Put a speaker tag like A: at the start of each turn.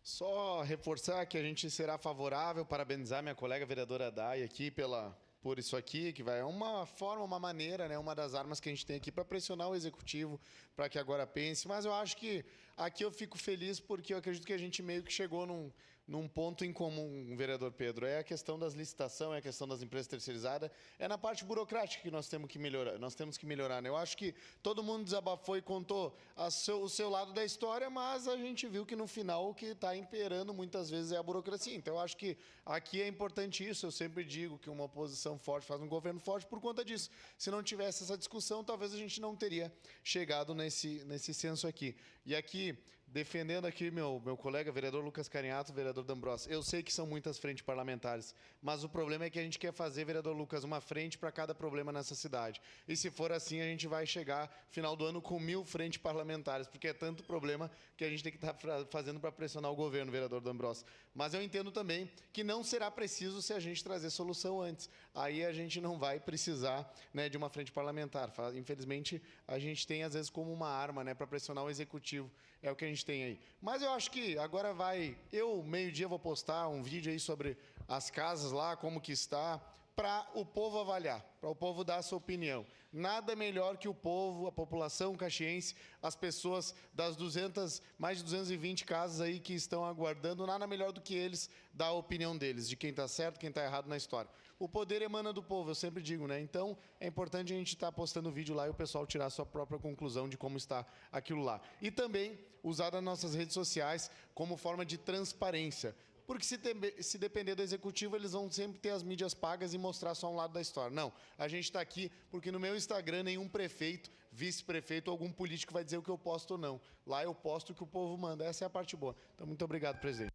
A: Só reforçar que a gente será favorável, parabenizar minha colega vereadora Day aqui por isso aqui, que vai é uma forma, uma maneira, né, uma das armas que a gente tem aqui para pressionar o executivo para que agora pense. Mas eu acho que aqui eu fico feliz porque eu acredito que a gente meio que chegou num ponto em comum, vereador Pedro. É a questão das licitações, é a questão das empresas terceirizadas, é na parte burocrática que nós temos que melhorar. Nós temos que melhorar, né? Eu acho que todo mundo desabafou e contou o seu lado da história, mas a gente viu que no final o que está imperando muitas vezes é a burocracia. Então eu acho que aqui é importante isso. Eu sempre digo que uma oposição forte faz um governo forte por conta disso. Se não tivesse essa discussão, talvez a gente não teria chegado nesse senso aqui. E aqui, defendendo aqui meu colega, vereador Lucas Carinhato, vereador D'Ambrosio, eu sei que são muitas frentes parlamentares, mas o problema é que a gente quer fazer, vereador Lucas, uma frente para cada problema nessa cidade. E se for assim, a gente vai chegar final do ano com 1000 frentes parlamentares, porque é tanto problema que a gente tem que estar fazendo para pressionar o governo, vereador D'Ambrosio. Mas eu entendo também que não será preciso se a gente trazer solução antes. Aí a gente não vai precisar, né, de uma frente parlamentar. Infelizmente, a gente tem, às vezes, como uma arma, né, para pressionar o executivo. É o que a gente tem aí. Mas eu acho que agora vai... Eu, meio-dia, vou postar um vídeo aí sobre as casas lá, como que está, para o povo avaliar, para o povo dar a sua opinião. Nada melhor que o povo, a população caxiense, as pessoas das mais de 220 casas aí que estão aguardando, nada melhor do que eles dar a opinião deles, de quem está certo, quem está errado na história. O poder emana do povo, eu sempre digo, né? Então, é importante a gente estar postando o vídeo lá e o pessoal tirar a sua própria conclusão de como está aquilo lá. E também usar as nossas redes sociais como forma de transparência. Porque se depender do executivo, eles vão sempre ter as mídias pagas e mostrar só um lado da história. Não, a gente está aqui porque no meu Instagram nenhum prefeito, vice-prefeito ou algum político vai dizer o que eu posto ou não. Lá eu posto o que o povo manda. Essa é a parte boa. Então, muito obrigado, presidente.